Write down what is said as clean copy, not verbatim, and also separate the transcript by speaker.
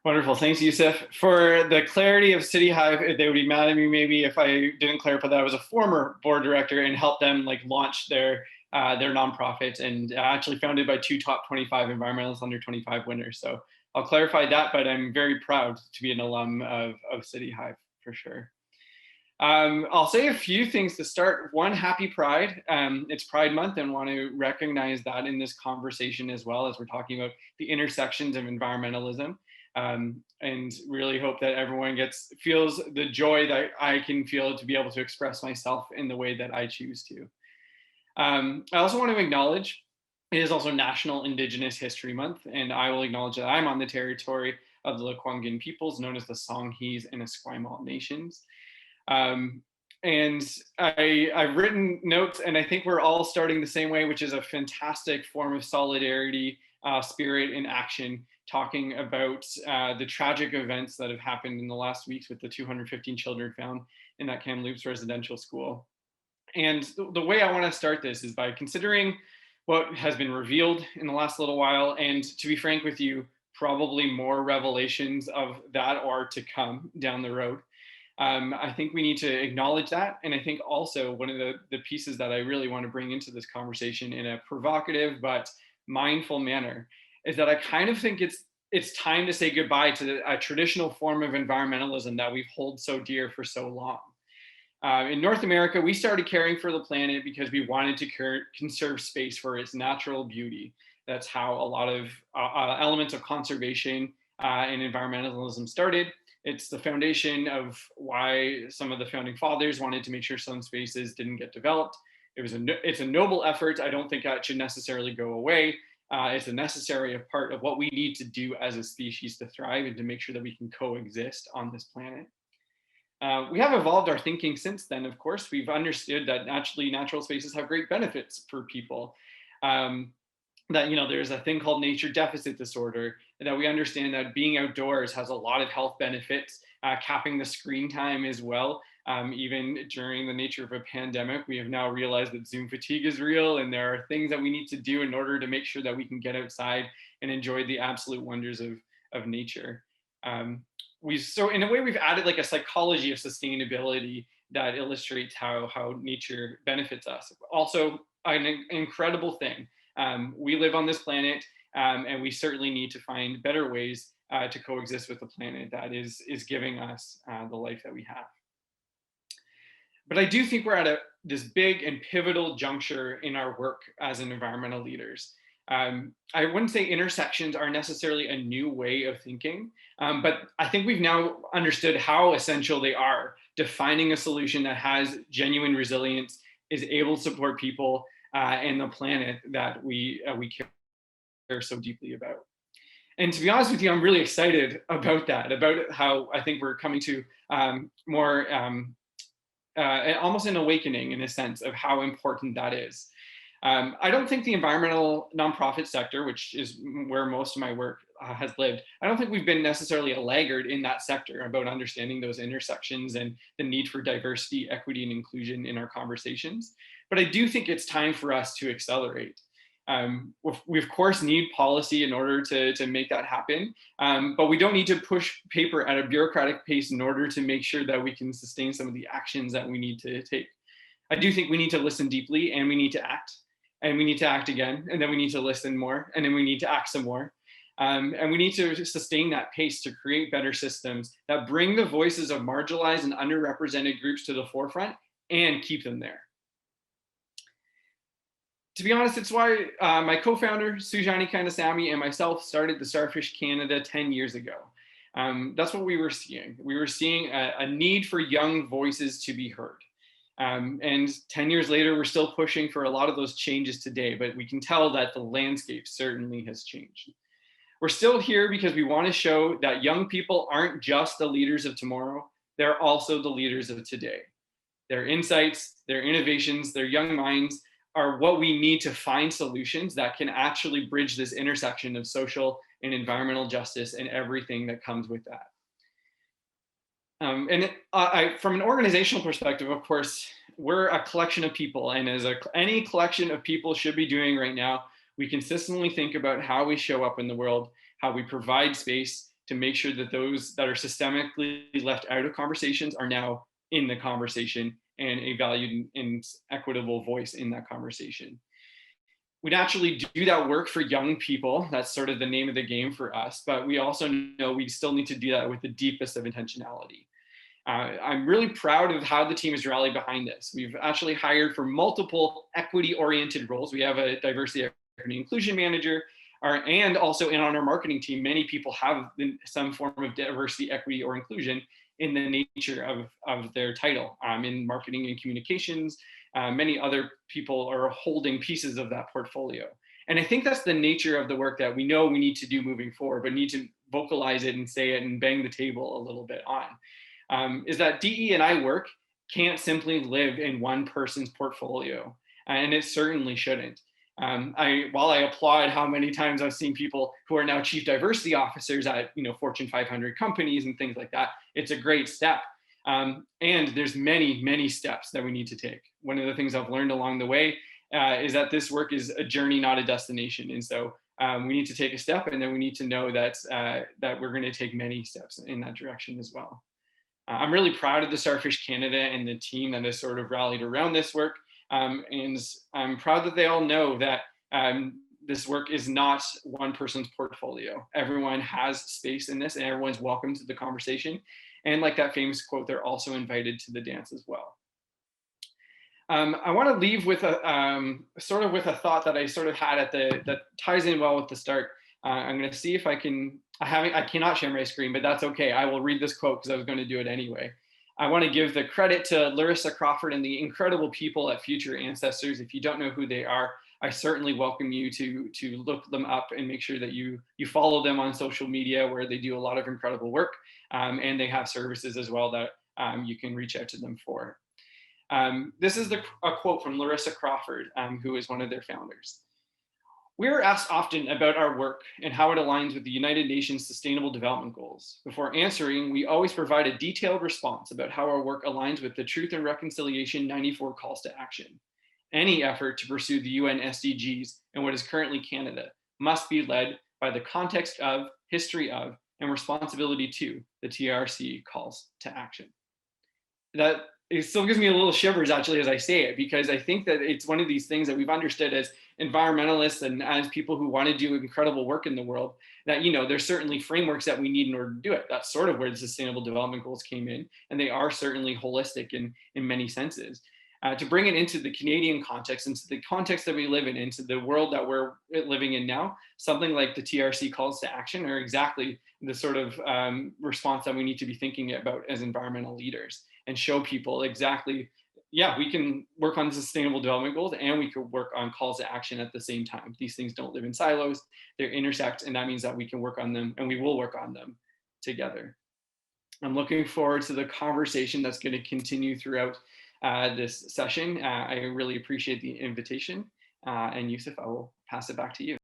Speaker 1: Wonderful. Thanks, Yusuf. For the clarity of City Hive, they would be mad at me maybe if I didn't clarify that I was a former board director and helped them like launch their nonprofit, and actually founded by two top 25 environmentalist under 25 winners. So I'll clarify that, but I'm very proud to be an alum of City Hive for sure. I'll say a few things to start. One, happy Pride. It's Pride Month, and want to recognize that in this conversation as well, as we're talking about the intersections of environmentalism. And really hope that everyone feels the joy that I can feel to be able to express myself in the way that I choose to. I also want to acknowledge it is also National Indigenous History Month, and I will acknowledge that I'm on the territory of the Lekwungen peoples, known as the Songhees and Esquimalt nations. And I've written notes, and I think we're all starting the same way, which is a fantastic form of solidarity, spirit, and action, talking about the tragic events that have happened in the last weeks with the 215 children found in that Kamloops residential school. And the way I want to start this is by considering what has been revealed in the last little while, and to be frank with you, probably more revelations of that are to come down the road. I think we need to acknowledge that. And I think also one of the pieces that I really want to bring into this conversation in a provocative but mindful manner is that I kind of think it's time to say goodbye to a traditional form of environmentalism that we've held so dear for so long. In North America, we started caring for the planet because we wanted to conserve space for its natural beauty. That's how a lot of elements of conservation and environmentalism started. It's the foundation of why some of the founding fathers wanted to make sure some spaces didn't get developed. It's a noble effort. I don't think that should necessarily go away. It's a necessary part of what we need to do as a species to thrive and to make sure that we can coexist on this planet. We have evolved our thinking since then, of course. We've understood that natural spaces have great benefits for people. That there's a thing called nature deficit disorder, that we understand that being outdoors has a lot of health benefits, capping the screen time as well. Even during the nature of a pandemic, we have now realized that Zoom fatigue is real, and there are things that we need to do in order to make sure that we can get outside and enjoy the absolute wonders of nature. So in a way, we've added like a psychology of sustainability that illustrates how nature benefits us. Also, an incredible thing. We live on this planet, and we certainly need to find better ways to coexist with the planet that is giving us the life that we have. But I do think we're at this big and pivotal juncture in our work as environmental leaders. I wouldn't say intersections are necessarily a new way of thinking, but I think we've now understood how essential they are. Defining a solution that has genuine resilience, is able to support people and the planet that we care so deeply about. And to be honest with you, I'm really excited about that, about how I think we're coming to more almost an awakening in a sense of how important that is. I don't think the environmental nonprofit sector, which is where most of my work has lived, I don't think we've been necessarily a laggard in that sector about understanding those intersections and the need for diversity, equity, and inclusion in our conversations. But I do think it's time for us to accelerate. We of course need policy in order to make that happen, but we don't need to push paper at a bureaucratic pace in order to make sure that we can sustain some of the actions that we need to take. I do think we need to listen deeply, and we need to act, and we need to act again, and then we need to listen more, and then we need to act some more. And we need to sustain that pace to create better systems that bring the voices of marginalized and underrepresented groups to the forefront and keep them there. To be honest, it's why my co-founder, Sujani Kandasamy, and myself started the Starfish Canada 10 years ago. That's what we were seeing. We were seeing a need for young voices to be heard. And 10 years later, we're still pushing for a lot of those changes today, but we can tell that the landscape certainly has changed. We're still here because we want to show that young people aren't just the leaders of tomorrow, they're also the leaders of today. Their insights, their innovations, their young minds are what we need to find solutions that can actually bridge this intersection of social and environmental justice and everything that comes with that. From an organizational perspective, of course, we're a collection of people, and as any collection of people should be doing right now, we consistently think about how we show up in the world, how we provide space to make sure that those that are systemically left out of conversations are now in the conversation and a valued and equitable voice in that conversation. We naturally do that work for young people. That's sort of the name of the game for us, but we also know we still need to do that with the deepest of intentionality. I'm really proud of how the team has rallied behind this. We've actually hired for multiple equity-oriented roles. We have a diversity, equity, inclusion manager, and also on our marketing team, many people have some form of diversity, equity, or inclusion in the nature of their title. In marketing and communications, many other people are holding pieces of that portfolio. And I think that's the nature of the work that we know we need to do moving forward, but need to vocalize it and say it and bang the table a little bit on. Is that DE&I work can't simply live in one person's portfolio, and it certainly shouldn't. While I applaud how many times I've seen people who are now chief diversity officers at Fortune 500 companies and things like that, it's a great step. And there's many steps that we need to take. One of the things I've learned along the way is that this work is a journey, not a destination. And so we need to take a step, and then we need to know that we're going to take many steps in that direction as well. I'm really proud of the Starfish Canada and the team that has sort of rallied around this work. And I'm proud that they all know that this work is not one person's portfolio. Everyone has space in this, and everyone's welcome to the conversation. And like that famous quote, they're also invited to the dance as well. I want to leave with a sort of with a thought that I sort of had that ties in well with the start. I'm going to see if I can. I cannot share my screen, but that's okay. I will read this quote because I was going to do it anyway. I want to give the credit to Larissa Crawford and the incredible people at Future Ancestors. If you don't know who they are, I certainly welcome you to look them up and make sure that you follow them on social media, where they do a lot of incredible work, and they have services as well that you can reach out to them for. This is a quote from Larissa Crawford, who is one of their founders. We are asked often about our work and how it aligns with the United Nations Sustainable Development Goals. Before answering, we always provide a detailed response about how our work aligns with the Truth and Reconciliation 94 calls to action. Any effort to pursue the UN SDGs and what is currently Canada must be led by the context of, history of, and responsibility to the TRC calls to action. That it still gives me a little shivers actually as I say it, because I think that it's one of these things that we've understood as environmentalists and as people who want to do incredible work in the world, that there's certainly frameworks that we need in order to do it. That's sort of where the Sustainable Development Goals came in, and they are certainly holistic in many senses. To bring it into the Canadian context, into the context that we live in, into the world that we're living in now, something like the TRC calls to action are exactly the sort of response that we need to be thinking about as environmental leaders, and show people exactly, yeah, we can work on the Sustainable Development Goals and we could work on calls to action at the same time. These things don't live in silos, they intersect, and that means that we can work on them, and we will work on them together. I'm looking forward to the conversation that's going to continue throughout this session. I really appreciate the invitation. And Yusuf, I will pass it back to you.